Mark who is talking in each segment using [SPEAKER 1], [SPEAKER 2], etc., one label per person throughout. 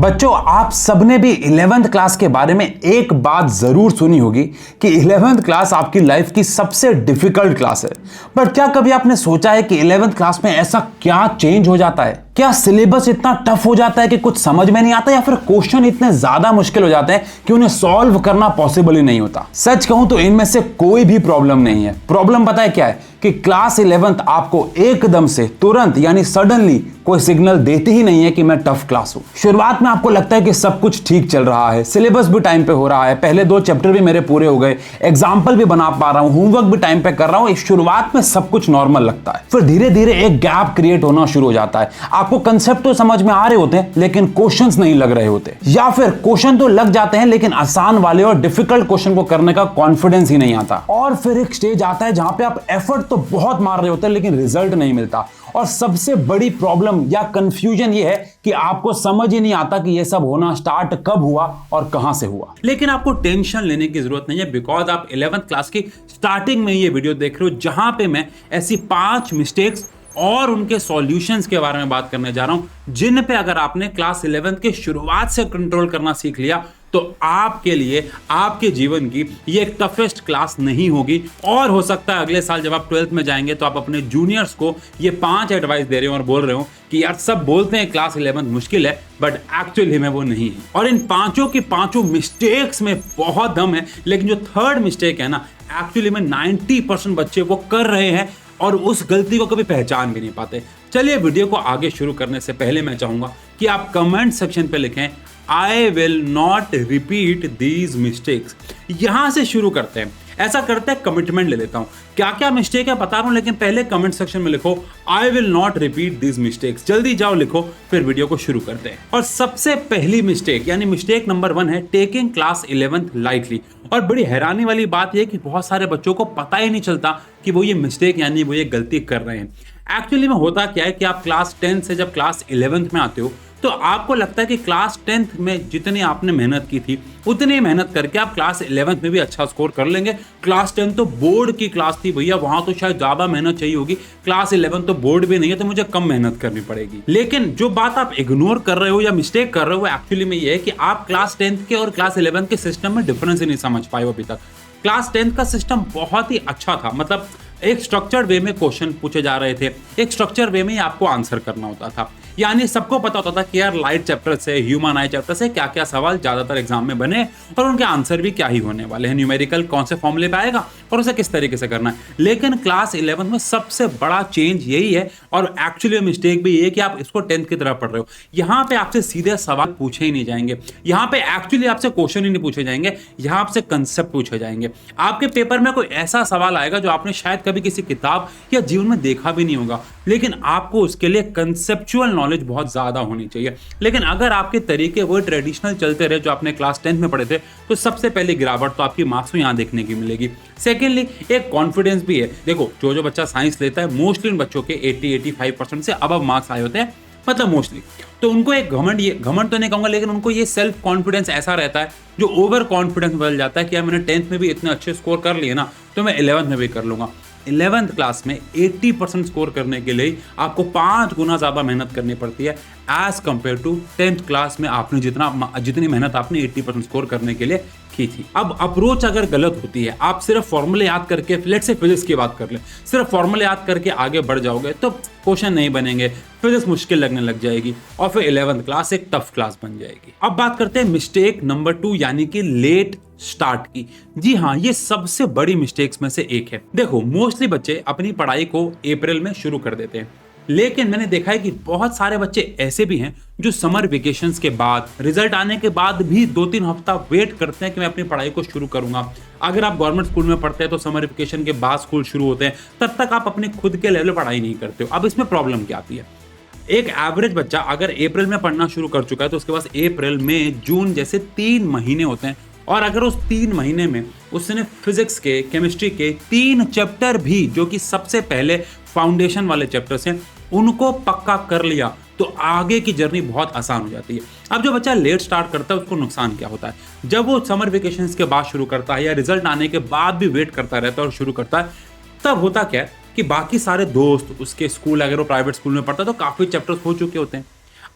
[SPEAKER 1] बच्चों, आप सबने भी 11th क्लास के बारे में एक बात जरूर सुनी होगी कि 11th क्लास आपकी लाइफ की सबसे डिफिकल्ट क्लास है। बट क्या कभी आपने सोचा है कि 11th क्लास में ऐसा क्या चेंज हो जाता है? क्या सिलेबस इतना टफ हो जाता है कि कुछ समझ में नहीं आता, या फिर क्वेश्चन इतने ज्यादा मुश्किल हो जाते हैं कि उन्हें सॉल्व करना पॉसिबल ही नहीं होता? सच कहूं तो इनमें से कोई भी प्रॉब्लम नहीं है। प्रॉब्लम पता है क्या है? कि क्लास 11th आपको एकदम से तुरंत यानी सडनली कोई सिग्नल देती ही नहीं है कि मैं टफ क्लास हूं। शुरुआत में आपको लगता है कि सब कुछ ठीक चल रहा है, सिलेबस भी टाइम पे हो रहा है, पहले 2 चैप्टर भी मेरे पूरे हो गए, एग्जाम्पल भी बना पा रहा हूं, होमवर्क भी टाइम पे कर रहा हूं। शुरुआत में सब कुछ नॉर्मल लगता है, फिर धीरे धीरे एक गैप क्रिएट होना शुरू हो जाता है। आपको कंसेप्ट तो समझ में आ रहे होते हैं लेकिन क्वेश्चंस नहीं लग रहे होते, या फिर क्वेश्चन तो लग जाते हैं लेकिन आसान वाले और डिफिकल्ट क्वेश्चन को करने का कॉन्फिडेंस ही नहीं आता। और फिर एक स्टेज आता है जहां पे आप एफर्ट तो बहुत मार रहे होते हैं लेकिन रिजल्ट नहीं मिलता। और सबसे बड़ी प्रॉब्लम या कंफ्यूजन ये है कि आपको समझ ही नहीं आता कि ये सब होना स्टार्ट कब हुआ और कहां से हुआ। लेकिन आपको टेंशन लेने की जरूरत नहीं है, बिकॉज आप 11th क्लास की स्टार्टिंग में ये वीडियो देख रहे हो जहां पे मैं ऐसी 5 मिस्टेक्स और उनके सॉल्यूशंस के बारे में बात करने जा रहा हूं, जिन पे अगर आपने क्लास 11th के शुरुआत से कंट्रोल करना सीख लिया तो आपके लिए आपके जीवन की ये एक टफेस्ट क्लास नहीं होगी। और हो सकता है अगले साल जब आप 12th में जाएंगे तो आप अपने जूनियर्स को ये 5 एडवाइस दे रहे हो और बोल रहे हो कि यार सब बोलते हैं क्लास 11th मुश्किल है, बट एक्चुअली में वो नहीं है। और इन पांचों की पांचों मिस्टेक्स में बहुत दम है, लेकिन जो थर्ड मिस्टेक है ना, एक्चुअली में 90% बच्चे वो कर रहे हैं और उस गलती को कभी पहचान भी नहीं पाते। चलिए वीडियो को आगे शुरू करने से पहले मैं चाहूंगा कि आप कमेंट सेक्शन पे लिखें I will not repeat these mistakes। यहां से शुरू करते हैं। ऐसा करते हैं, कमिटमेंट ले लेता हूं। क्या क्या मिस्टेक है बता रहा हूं, लेकिन पहले कमेंट सेक्शन में लिखो I will not repeat these mistakes। जल्दी जाओ लिखो, फिर वीडियो को शुरू करते हैं। और सबसे पहली मिस्टेक यानी मिस्टेक नंबर 1 है टेकिंग क्लास 11th लाइटली। और बड़ी हैरानी वाली बात यह कि बहुत सारे बच्चों को पता ही नहीं चलता कि वो ये मिस्टेक यानी वो ये गलती कर रहे हैं। एक्चुअली में होता क्या है कि आप क्लास 10 से जब क्लास 11th में आते हो तो आपको लगता है कि क्लास 10th में जितनी आपने मेहनत की थी उतनी मेहनत करके आप क्लास 11th में भी अच्छा स्कोर कर लेंगे। क्लास 10 तो बोर्ड की क्लास थी भैया, वहां तो शायद ज्यादा मेहनत चाहिए होगी। क्लास 11 तो बोर्ड भी नहीं है तो मुझे कम मेहनत करनी पड़ेगी। लेकिन जो बात आप इग्नोर कर रहे हो या मिस्टेक कर रहे हो वो एक्चुअली में ये है कि आप क्लास 10th के और क्लास 11th के सिस्टम में डिफरेंस ही नहीं समझ पाए हो अभी तक। क्लास 10th का सिस्टम बहुत ही अच्छा था, मतलब एक स्ट्रक्चर्ड वे में क्वेश्चन पूछे जा रहे थे, एक स्ट्रक्चर वे में ही आपको आंसर करना होता था। यानी सबको पता होता था कि यार लाइट चैप्टर से, ह्यूमन आई चैप्टर से क्या क्या सवाल ज्यादातर एग्जाम में बने और उनके आंसर भी क्या ही होने वाले हैं, न्यूमेरिकल कौन से फॉर्मूले पे आएगा और उसे किस तरीके से करना है। लेकिन क्लास 11th में सबसे बड़ा चेंज यही है, और एक्चुअली मिस्टेक भी ये है कि आप इसको 10th की तरह पढ़ रहे हो। यहाँ पे आपसे सीधे सवाल पूछे ही नहीं जाएंगे, यहाँ पे एक्चुअली आपसे क्वेश्चन ही नहीं पूछे जाएंगे, यहाँ आपसे कंसेप्ट पूछे जाएंगे। आपके पेपर में कोई ऐसा सवाल आएगा जो आपने शायद कभी किसी किताब या जीवन में देखा भी नहीं होगा, लेकिन आपको उसके लिए कंसेप्चुअल नॉलेज बहुत ज्यादा होनी चाहिए। लेकिन अगर आपके तरीके वो ट्रेडिशनल चलते रहे जो आपने क्लास 10th में पढ़े थे, तो सबसे पहले गिरावट तो आपकी मार्क्स में यहाँ देखने की मिलेगी। सेकेंडली एक कॉन्फिडेंस भी है। देखो जो बच्चा साइंस लेता है, मोस्टली बच्चों के 80-85% से अबव मार्क्स आए होते हैं, मतलब मोस्टली। तो उनको एक घमंड तो नहीं कहूंगा, लेकिन उनको ये सेल्फ कॉन्फिडेंस ऐसा रहता है जो ओवर कॉन्फिडेंस बदल जाता है कि यार मैंने 10th में भी इतने अच्छे स्कोर कर लिए ना, तो मैं 11th में भी कर लूंगा। 11th क्लास में 80% स्कोर करने के लिए आपको 5 गुना ज्यादा मेहनत करनी पड़ती है as compare to 10th class में आपने जितनी मेहनत आपने 80% स्कोर करने के लिए की थी। अब अप्रोच अगर गलत होती है, आप सिर्फ फॉर्मूले याद करके, लेट्स से फिजिक्स की बात कर ले, सिर्फ फॉर्मूले याद करके आगे बढ़ जाओगे तो क्वेश्चन नहीं बनेंगे, फिजिक्स मुश्किल लगने लग जाएगी और फिर 11th क्लास एक टफ क्लास बन जाएगी। अब बात करते हैं मिस्टेक नंबर 2 यानी कि लेट स्टार्ट की। जी हाँ, ये सबसे बड़ी मिस्टेक्स में से एक है। देखो मोस्टली बच्चे अपनी पढ़ाई को अप्रैल में शुरू कर देते हैं, लेकिन मैंने देखा है कि बहुत सारे बच्चे ऐसे भी हैं जो समर वेकेशंस के बाद, रिजल्ट आने के बाद भी 2-3 हफ्ता वेट करते हैं कि मैं अपनी पढ़ाई को शुरू करूंगा। अगर आप गवर्नमेंट स्कूल में पढ़ते हैं तो समर वेकेशन के बाद स्कूल शुरू होते हैं, तब तक आप अपने खुद के लेवल पढ़ाई नहीं करते हो। अब इसमें प्रॉब्लम क्या आती है? एक एवरेज बच्चा अगर अप्रैल में पढ़ना शुरू कर चुका है तो उसके पास अप्रैल, मई, जून जैसे 3 महीने होते हैं, और अगर उस 3 महीने में उसने फिजिक्स के, केमिस्ट्री के 3 चैप्टर भी, जो कि सबसे पहले फाउंडेशन वाले चैप्टर्स हैं, उनको पक्का कर लिया तो आगे की जर्नी बहुत आसान हो जाती है। अब जो बच्चा लेट स्टार्ट करता है उसको नुकसान क्या होता है? जब वो समर वेकेशंस के बाद शुरू करता है या रिजल्ट आने के बाद भी वेट करता रहता है और शुरू करता है, तब होता क्या है कि बाकी सारे दोस्त उसके स्कूल, अगर वो प्राइवेट स्कूल में पढ़ता है तो काफी चैप्टर्स हो चुके होते हैं।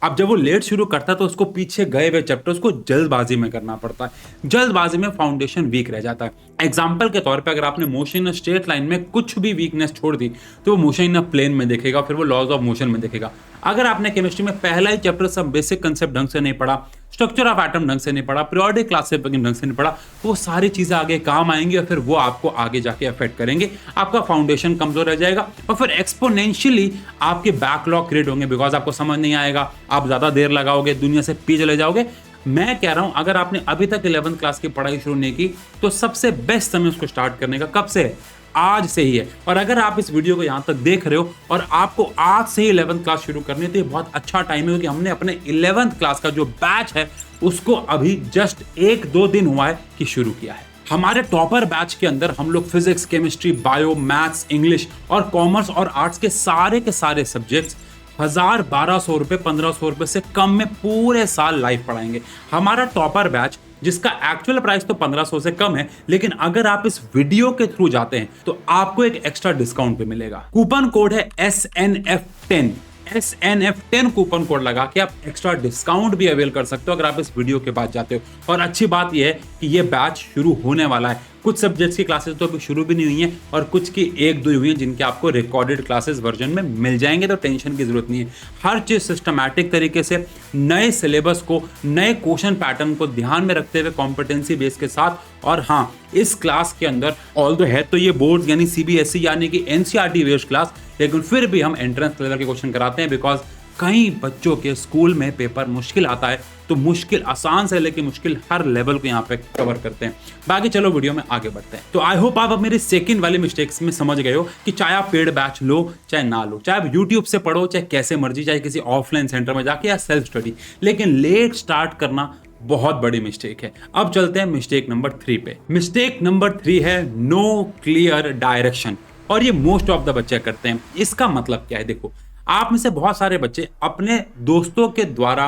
[SPEAKER 1] अब जब वो लेट शुरू करता है तो उसको पीछे गए हुए चैप्टर उसको जल्दबाजी में करना पड़ता है, जल्दबाजी में फाउंडेशन वीक रह जाता है। एग्जाम्पल के तौर पे अगर आपने मोशन इन स्ट्रेट लाइन में कुछ भी वीकनेस छोड़ दी तो वो मोशन इन प्लेन में देखेगा, फिर वो लॉज ऑफ मोशन में देखेगा। अगर आपने केमिस्ट्री में पहला ही चैप्टर सब बेसिक कंसेप्ट ढंग से नहीं पढ़ा, स्ट्रक्चर ऑफ एटम ढंग से नहीं पढ़ा, पीरियोडिक क्लासिफिकेशन ढंग से नहीं पढ़ा, तो वो सारी चीजें आगे काम आएंगी और फिर वो आपको आगे जाके अफेक्ट करेंगे, आपका फाउंडेशन कमजोर रह जाएगा और फिर एक्सपोनेंशियली आपके बैकलॉग क्रिएट होंगे, बिकॉज आपको समझ नहीं आएगा, आप ज्यादा देर लगाओगे, दुनिया से पीछे चले जाओगे। मैं कह रहा हूं अगर आपने अभी तक 11th क्लास की पढ़ाई शुरू नहीं की तो सबसे बेस्ट समय उसको स्टार्ट करने का कब से है? आज से ही है। और अगर आप इस वीडियो को यहां तक देख रहे हो और आपको आज से ही 11th क्लास शुरू करनी है तो ये बहुत अच्छा टाइम है, क्योंकि हमने अपने 11th क्लास का जो बैच है उसको अभी जस्ट 1-2 दिन हुआ है कि शुरू किया है। हमारे टॉपर बैच के अंदर हम लोग physics, chemistry, bio, maths, English और कॉमर्स और आर्ट्स के सारे सब्जेक्ट्स 1000-1200 रुपए, 1500 रुपए से कम में पूरे साल लाइव पढ़ाएंगे। हमारा टॉपर बैच जिसका एक्चुअल प्राइस तो 1500 से कम है, लेकिन अगर आप इस वीडियो के थ्रू जाते हैं तो आपको एक एक्स्ट्रा डिस्काउंट भी मिलेगा। कूपन कोड है SNF10। SNF10 कूपन कोड लगा के आप एक्स्ट्रा डिस्काउंट भी अवेल कर सकते हो अगर आप इस वीडियो के बाद जाते हो। और अच्छी बात यह है कि ये बैच शुरू होने वाला है। कुछ सब्जेक्ट्स की क्लासेस तो अभी शुरू भी नहीं हुई हैं और कुछ की 1-2 हुई हैं जिनके आपको रिकॉर्डेड क्लासेस वर्जन में मिल जाएंगे, तो टेंशन की जरूरत नहीं है। हर चीज सिस्टमैटिक तरीके से नए सिलेबस को, नए क्वेश्चन पैटर्न को ध्यान में रखते हुए कॉम्पिटेंसी बेस के साथ। और हाँ, इस क्लास के अंदर ऑल्दो है तो ये बोर्ड यानी CBSE यानी कि NCERT बेस्ड क्लास, लेकिन फिर भी हम एंट्रेंस लेवल के क्वेश्चन कराते हैं, बिकॉज कई बच्चों के स्कूल में पेपर मुश्किल आता है, तो मुश्किल आसान से लेकर मुश्किल हर लेवल को यहाँ पे कवर करते हैं। बाकी चलो वीडियो में आगे बढ़ते हैं। तो आई होप आप अब मेरी सेकंड वाली मिस्टेक्स में समझ गए हो कि चाहे आप पेड बैच लो चाहे ना लो, चाहे आप यूट्यूब से पढ़ो चाहे कैसे मर्जी, चाहे किसी ऑफलाइन सेंटर में जाके या सेल्फ स्टडी, लेकिन लेट स्टार्ट करना बहुत बड़ी मिस्टेक है। अब चलते हैं मिस्टेक नंबर 3 पे। मिस्टेक नंबर 3 है नो क्लियर डायरेक्शन, और ये मोस्ट ऑफ द बच्चे करते हैं। इसका मतलब क्या है? देखो, आप में से बहुत सारे बच्चे अपने दोस्तों के द्वारा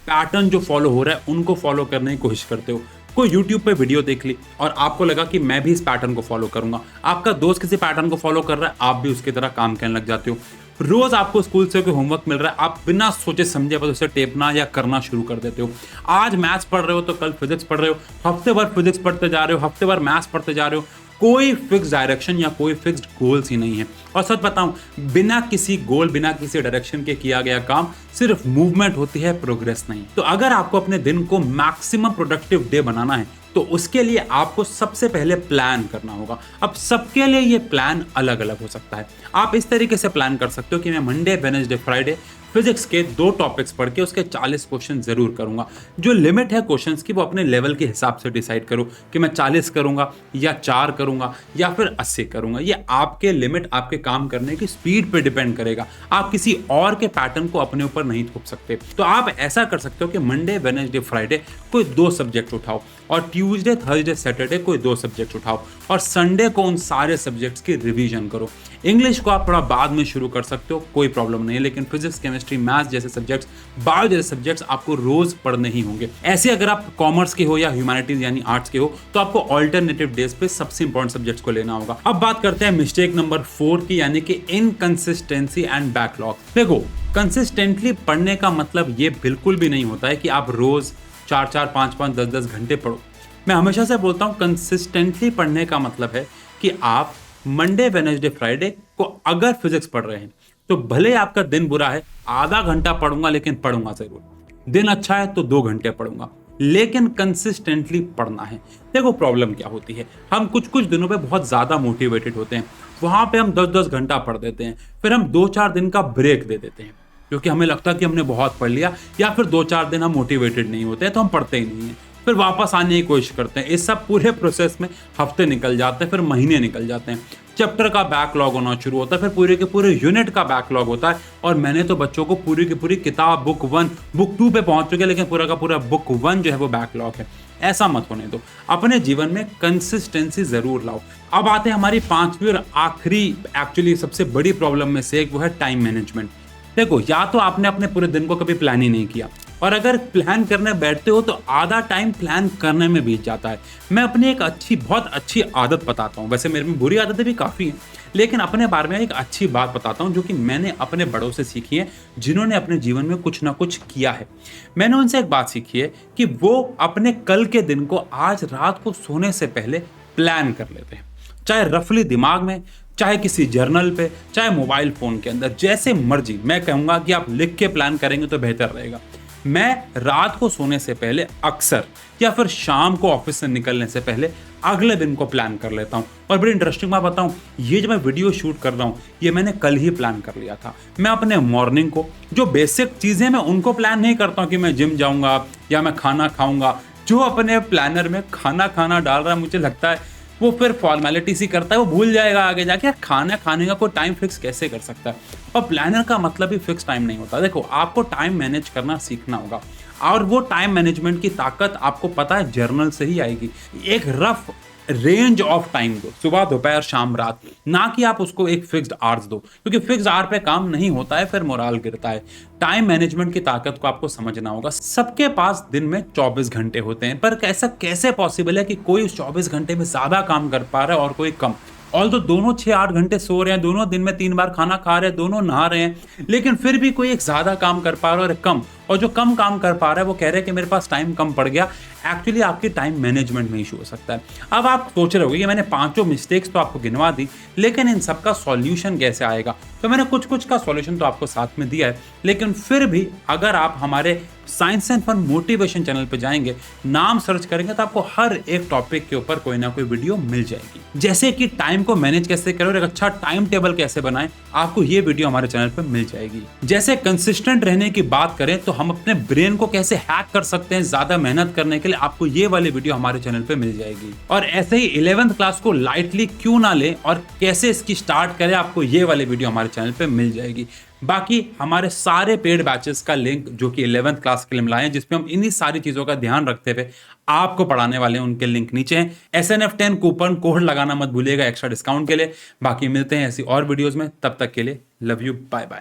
[SPEAKER 1] पैटर्न जो फॉलो हो रहा है उनको फॉलो करने की कोशिश करते हो। कोई YouTube पे वीडियो देख ली और आपको लगा कि मैं भी इस पैटर्न को फॉलो करूंगा, आपका दोस्त किसी पैटर्न को फॉलो कर रहा है, आप भी उसकी तरह काम करने लग जाते हो। रोज आपको स्कूल से कोई होमवर्क मिल रहा है, आप बिना सोचे समझे बस उसे टेपना या करना शुरू कर देते हो। आज मैथ्स पढ़ रहे हो तो कल फिजिक्स पढ़ रहे हो, हफ्ते भर फिजिक्स पढ़ते जा रहे हो, हफ्ते भर मैथ्स पढ़ते जा रहे हो। कोई फिक्स डायरेक्शन या कोई फिक्स्ड गोल्स ही नहीं है। और सच बताऊं, बिना किसी गोल, बिना किसी डायरेक्शन के किया गया काम सिर्फ मूवमेंट होती है, प्रोग्रेस नहीं। तो अगर आपको अपने दिन को मैक्सिमम प्रोडक्टिव डे बनाना है तो उसके लिए आपको सबसे पहले प्लान करना होगा। अब सबके लिए ये प्लान अलग अलग हो सकता है। आप इस तरीके से प्लान कर सकते हो कि मैं मंडे, वेडनेसडे, फ्राइडे फिजिक्स के 2 टॉपिक्स पढ़ के उसके 40 क्वेश्चन जरूर करूंगा। जो लिमिट है क्वेश्चंस की वो अपने लेवल के हिसाब से डिसाइड करो कि मैं 40 करूंगा या 4 करूंगा या फिर 80 करूंगा। ये आपके लिमिट, आपके काम करने की स्पीड पे डिपेंड करेगा। आप किसी और के पैटर्न को अपने ऊपर नहीं थोप सकते। तो आप ऐसा कर सकते हो कि मंडे, वेडनेसडे, फ्राइडे कोई 2 सब्जेक्ट उठाओ और ट्यूसडे, थर्सडे, सैटरडे कोई 2 सब्जेक्ट उठाओ और संडे को उन सारे सब्जेक्ट्स की रिवीजन करो। इंग्लिश को आप थोड़ा बाद में शुरू कर सकते हो, कोई प्रॉब्लम नहीं है, लेकिन फिजिक्स, केमिस्ट्री, मैथ्स जैसे सब्जेक्ट्स, बायो जैसे सब्जेक्ट्स आपको रोज पढ़ने ही होंगे। ऐसे अगर आप कॉमर्स के हो या ह्यूमैनिटीज यानी आर्ट्स के हो तो आपको ऑल्टरनेटिव डेज पे सबसे इंपॉर्टेंट सब्जेक्ट्स को लेना होगा। अब बात करते हैं मिस्टेक नंबर 4 की, यानी कि इनकंसिस्टेंसी एंड बैकलॉग। देखो, कंसिस्टेंटली पढ़ने का मतलब ये बिल्कुल भी नहीं होता है कि आप रोज 4-4, 5-5, 10-10 घंटे पढ़ो। मैं हमेशा से बोलता हूँ कंसिस्टेंटली पढ़ने का मतलब है कि आप मंडे, वेडनेसडे, फ्राइडे को अगर फिजिक्स पढ़ रहे हैं तो भले आपका दिन बुरा है, आधा घंटा पढ़ूंगा लेकिन पढ़ूंगा जरूर। दिन अच्छा है तो 2 घंटे पढ़ूंगा, लेकिन कंसिस्टेंटली पढ़ना है। देखो प्रॉब्लम क्या होती है, हम कुछ दिनों पे बहुत ज्यादा मोटिवेटेड होते हैं, वहां पे हम 10-10 घंटा पढ़ देते हैं, फिर हम 2-4 दिन का ब्रेक दे देते हैं क्योंकि हमें लगता है कि हमने बहुत पढ़ लिया, या फिर 2-4 दिन हम मोटिवेटेड नहीं होते तो हम पढ़ते ही नहीं है, फिर वापस आने की कोशिश करते हैं। इस सब पूरे प्रोसेस में हफ्ते निकल जाते हैं, फिर महीने निकल जाते हैं, चैप्टर का बैकलॉग होना शुरू होता है, फिर पूरे के पूरे यूनिट का बैकलॉग होता है। और मैंने तो बच्चों को पूरी की पूरी किताब बुक 1, बुक 2 पे पहुंच चुके हैं, लेकिन पूरा का पूरा बुक 1 जो है वो बैकलॉग है। ऐसा मत होने दो, अपने जीवन में कंसिस्टेंसी जरूर लाओ। अब आते हैं हमारी 5वीं और आखिरी, एक्चुअली सबसे बड़ी प्रॉब्लम में से एक, वो है टाइम मैनेजमेंट। देखो, या तो आपने अपने पूरे दिन को कभी प्लान ही नहीं किया, और अगर प्लान करने बैठते हो तो आधा टाइम प्लान करने में बीत जाता है। मैं अपनी एक बहुत अच्छी आदत बताता हूँ। वैसे मेरे में बुरी आदतें भी काफ़ी हैं, लेकिन अपने बारे में एक अच्छी बात बताता हूँ जो कि मैंने अपने बड़ों से सीखी है, जिन्होंने अपने जीवन में कुछ ना कुछ किया है। मैंने उनसे एक बात सीखी है कि वो अपने कल के दिन को आज रात को सोने से पहले प्लान कर लेते हैं, चाहे रफली दिमाग में, चाहे किसी जर्नल पे, चाहे मोबाइल फोन के अंदर, जैसे मर्जी। मैं कहूंगा कि आप लिख के प्लान करेंगे तो बेहतर रहेगा। मैं रात को सोने से पहले अक्सर या फिर शाम को ऑफिस से निकलने से पहले अगले दिन को प्लान कर लेता हूं। और बड़ी इंटरेस्टिंग बात बताऊं, ये जो मैं वीडियो शूट कर रहा हूं, ये मैंने कल ही प्लान कर लिया था। मैं अपने मॉर्निंग को, जो बेसिक चीजें मैं उनको प्लान नहीं करता हूं कि मैं जिम जाऊंगा या मैं खाना खाऊंगा। जो अपने प्लानर में खाना खाना डाल रहा है, मुझे लगता है वो फिर फॉर्मेलिटी सी करता है, वो भूल जाएगा आगे जाके यार खाना खाने का कोई टाइम फिक्स कैसे कर सकता है। और प्लानर का मतलब ही फिक्स टाइम नहीं होता। देखो, आपको टाइम मैनेज करना सीखना होगा, और वो टाइम मैनेजमेंट की ताकत आपको पता है जर्नल से ही आएगी। एक रफ रेंज ऑफ टाइम दो, सुबह दोपहर शाम रात, ना कि आप उसको एक फिक्स्ड आवर्स दो, क्योंकि फिक्स्ड आवर पे काम नहीं होता है, फिर मोराल गिरता है। टाइम मैनेजमेंट की ताकत को आपको समझना होगा। सबके पास दिन में 24 घंटे होते हैं, पर ऐसा कैसे पॉसिबल है कि कोई उस 24 घंटे में ज्यादा काम कर पा रहा है और कोई कम? ऑल तो दोनों 6-8 घंटे सो रहे हैं, दोनों दिन में 3 बार खाना खा रहे हैं, दोनों नहा रहे हैं, लेकिन फिर भी कोई एक ज्यादा काम कर पा रहा है और कम। और जो कम काम कर पा रहा है वो कह रहे हैं कि मेरे पास टाइम कम पड़ गया। एक्चुअली आपकी टाइम मैनेजमेंट में इशू हो सकता है। अब आप सोच रहे होंगे कि मैंने 5 मिस्टेक्स तो आपको गिनवा दी, लेकिन इन सब का सॉल्यूशन कैसे आएगा? तो मैंने कुछ कुछ का सॉल्यूशन तो आपको साथ में दिया है, लेकिन फिर भी अगर आप हमारे science and fun motivation channel पे जाएंगे, नाम सर्च करेंगे, तो आपको हर एक टॉपिक के ऊपर कोई ना कोई वीडियो मिल जाएगी। जैसे कि टाइम को मैनेज कैसे करें और एक अच्छा टाइम टेबल कैसे बनाएं, आपको ये वीडियो हमारे चैनल पे मिल जाएगी। जैसे कंसिस्टेंट रहने की बात करें तो हम अपने ब्रेन को कैसे हैक कर सकते हैं ज्यादा मेहनत करने के लिए, आपको ये वाली वीडियो हमारे चैनल पे मिल जाएगी। और ऐसे ही 11th क्लास को लाइटली क्यों ना लें और कैसे इसकी स्टार्ट करें, आपको ये वाली वीडियो हमारे चैनल पे मिल जाएगी। बाकी हमारे सारे पेड बैचेस का लिंक जो कि 11th क्लास के लिए लाए हैं, जिसमें हम इन्हीं सारी चीजों का ध्यान रखते हुए आपको पढ़ाने वाले हैं, उनके लिंक नीचे हैं। SNF10 कूपन कोड लगाना मत भूलिएगा एक्स्ट्रा डिस्काउंट के लिए। बाकी मिलते हैं ऐसी और वीडियोस में, तब तक के लिए लव यू, बाय बाय।